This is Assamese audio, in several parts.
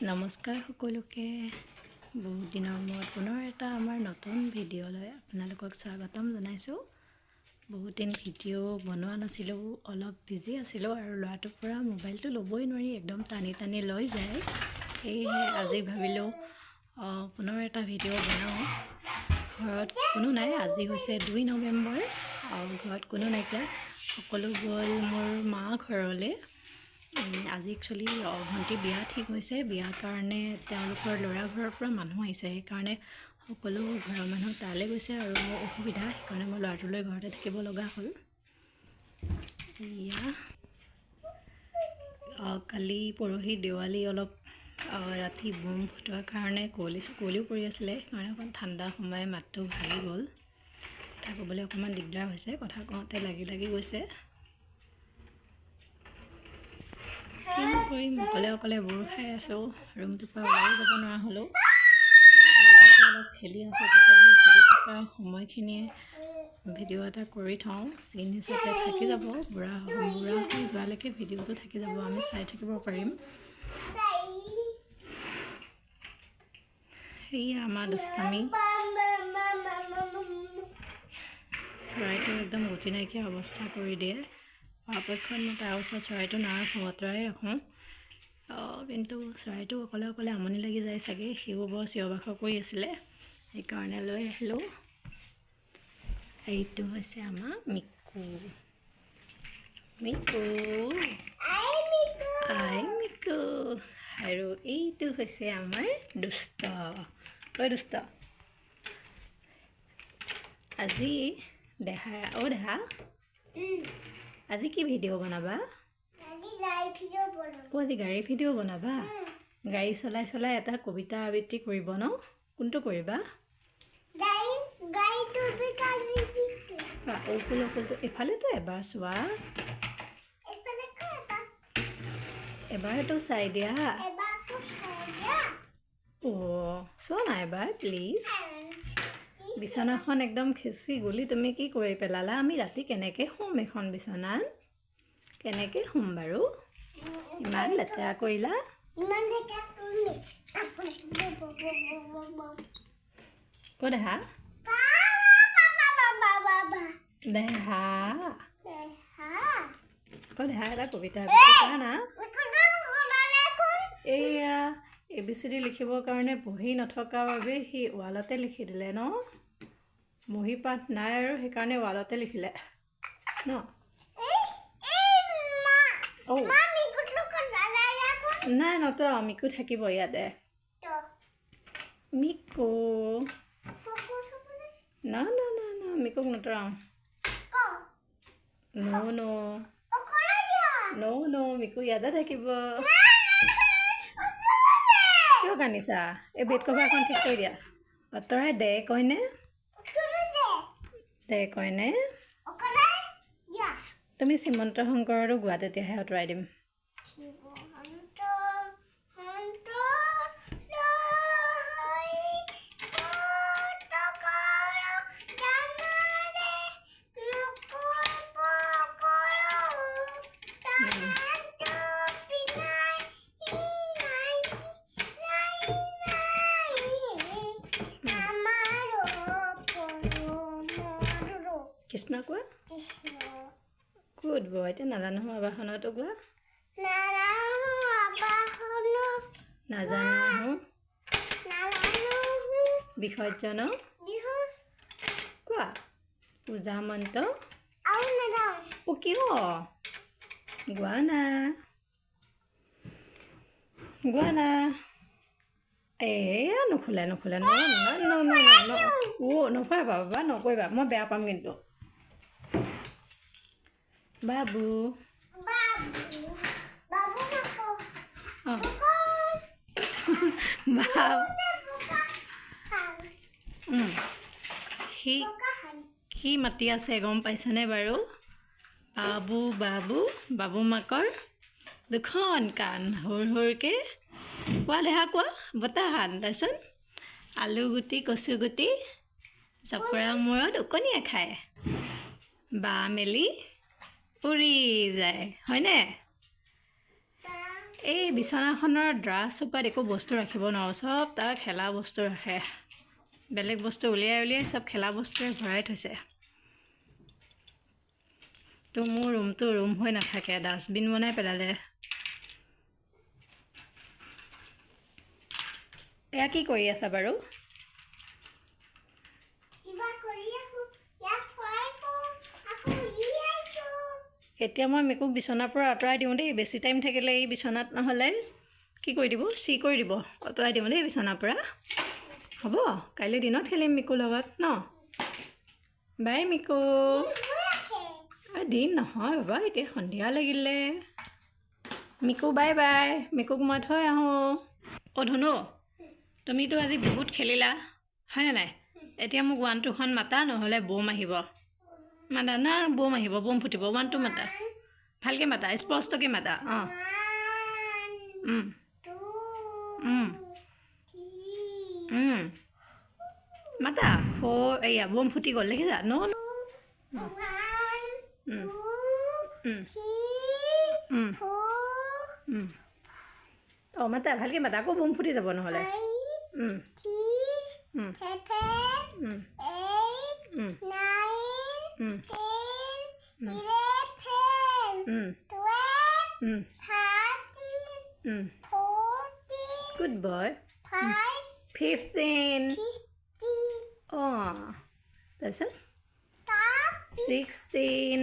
নমস্কাৰ সকলোকে বহুত দিনৰ মূৰত পুনৰ এটা আমাৰ নতুন ভিডিঅ'লৈ আপোনালোকক স্বাগতম জনাইছোঁ। বহুত দিন ভিডিঅ' বনোৱা নাছিলোঁ, অলপ বিজি আছিলোঁ আৰু ল'ৰাটোৰ পৰা মোবাইলটো ল'বই নোৱাৰি, একদম টানি টানি লৈ যায়। সেয়েহে আজি ভাবিলোঁ পুনৰ এটা ভিডিঅ' বনাওঁ। ঘৰত কোনো নাই, আজি হৈছে 2 নৱেম্বৰ, ঘৰত কোনো নাইকিয়া, সকলো গ'ল মোৰ মা ঘৰলৈ। আজি একচুৱেলি ভণ্টি বিয়া ঠিক হৈছে, বিয়াৰ কাৰণে তেওঁলোকৰ ল'ৰা ঘৰৰ পৰা মানুহ আহিছে, সেইকাৰণে সকলো ঘৰৰ মানুহ তালৈ গৈছে আৰু মোৰ অসুবিধা, সেইকাৰণে মই ল'ৰাটোলৈ ঘৰতে থাকিব লগা হ'ল। এয়া কালি পৰহি দেৱালী অলপ ৰাতি বোম ফুটোৱাৰ কাৰণে কুঁৱলীও পৰি আছিলে, সেইকাৰণে অকণ ঠাণ্ডা সময় মাতটো ভাগি গ'ল, কথা ক'বলৈ অকণমান দিগদাৰ হৈছে, কথা কওঁতে লাগি গৈছে। কিনো কৰিম, অকলে বোৰ খাই আছোঁ, ৰুমটোৰ পৰা ওলাই যাব নোৱাৰা হ'লোঁ। অলপ খেলি আছোঁ, তাতে বোলো খেলি থকা সময়খিনিয়ে ভিডিঅ' এটা কৰি থওঁ, চিন হিচাপে থাকি যাব, বুঢ়া হৈ যোৱালৈকে ভিডিঅ'টো থাকি যাব, আমি চাই থাকিব পাৰিম। সেয়া আমাৰ দুষ্টামি, চৰাইটো একদম গতি নাইকিয়া অৱস্থা কৰি দিয়ে। পৰাপক্ষত মই তাৰ ওচৰত চৰাইটো নাৰাখোঁ, আঁতৰাই ৰাখোঁ, কিন্তু চৰাইটো অকলে আমনি লাগি যায় চাগে, সিও বৰ চিঞৰ বাখৰ কৰি আছিলে, সেইকাৰণে লৈ আহিলোঁ। এইটো হৈছে আমাৰ মিকু, আই মিকু, আৰু এইটো হৈছে আমাৰ দুষ্ট। দুষ্ট আজি দেহা আজি কি ভিডিঅ' বনাবা? আজি গাড়ী ভিডিঅ' বনাবা? গাড়ী চলাই এটা কবিতা আবৃত্তি কৰিব ন? কোনটো কৰিবা? এফালেতো এবাৰ চোৱা, এবাৰতো চাই দিয়া। চোৱা না এবাৰ প্লিজ। বিচনাখন একদম খেচি গলি তুমি কি কৰি পেলালা? আমি ৰাতি কেনেকৈ শুম এখন বিচনাত? কেনেকৈ শুম বাৰু? ইমান লেতেৰা কৰিলা। দেহা এটা কবিতা কৰা না। এইয়া ABCD লিখিবৰ কাৰণে বহি নথকাৰ বাবে সি ৱালতে লিখি দিলে ন? বহি পাঠ নাই আৰু সেইকাৰণে ৱালতে লিখিলে ন? নাই নতৰাও, মিকু থাকিব ইয়াতে। মিকু না মিকুক নতৰাও। ন মিকু ইয়াতে থাকিব। কিয় কান্দিছা? এই বেড কভাৰখন ঠিক কৰি দিয়া, আঁতৰাই দে কয়নে? তুমি শ্ৰীমন্ত শংকৰৰো গোৱা, তেতিয়াহে আঁতৰাই দিম। কৃষ্ণ কোৱা। গুড বয়, এতিয়া নাজানো আবাহনতো কোৱা। নাজানো বিসৰ্জন কোৱা। পূজা মন্ত্ৰ কিয় গোৱা না। এয়া নুখোলে নকৰিবা বাবা, নকৰিবা, মই বেয়া পাম কিন্তু। বাবু সি মাতি আছে, গম পাইছানে বাৰু? বাবু মাকৰ দুখন কাণ সৰুকৈ কোৱা, দেহা কোৱা, বতাহ হান তাৰচোন। আলু গুটি কচু গুটি চপৰা মূৰত উকনিয়ে খায়, বা মেলি উৰি যায়, হয়নে? এই বিছনাখনৰ ড্ৰাছ ওপৰত একো বস্তু ৰাখিব নোৱাৰোঁ, চব তাৰ খেলা বস্তু ৰাখে। বেলেগ বস্তু উলিয়াই চব খেলা বস্তুৱে ভৰাই থৈছে। তো মোৰ ৰুমটো ৰুম হৈ নাথাকে, ডাষ্টবিন বনাই পেলালে। এয়া কি কৰি আছা বাৰু? এতিয়া মই মিকুক বিচনাৰ পৰা আঁতৰাই দিওঁ দেই। বেছি টাইম থাকিলে এই বিচনাত নহ'লে কি কৰি দিব, চি কৰি দিব। আঁতৰাই দিওঁ দেই বিচনাৰ পৰা, হ'ব? কাইলৈ দিনত খেলিম মিকুৰ লগত ন? বাই মিকু। দিন নহয় বাবা, এতিয়া সন্ধিয়া লাগিলে। Miku bye bye. মিকুক মই থৈ আহোঁ। ধুনু, তুমিতো আজি বহুত খেলিলা হয়নে নাই? এতিয়া মোক 1 2খন মাতা, নহ'লে ব'ম আহিব। মাতা না, ব'ম আহিব, ব'ম ফুটিব। 1 2 মাতা, ভালকৈ মাতা, স্পষ্টকৈ মাতা। অঁ মাতা। এয়া ব'ম ফুটি গ'ল, দেখিছা? অঁ মাতা, ভালকৈ মাতা, আকৌ ব'ম ফুটি যাব নহ'লে। Good boy. 15. অঁ তাৰপিছত 16.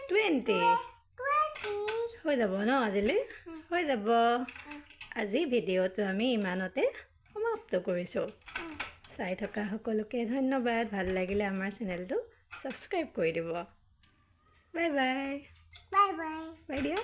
20 হৈ যাব ন আজিলৈ? হৈ যাব। আজি ভিডিঅ'টো আমি ইমানতে সমাপ্ত কৰিছোঁ। চাই থকা সকলোকে ধন্যবাদ। ভাল লাগিলে আমাৰ চেনেলটো ছাবস্ক্ৰাইব কৰি দিব। Bye bye. Bye bye. বাই দিয়া।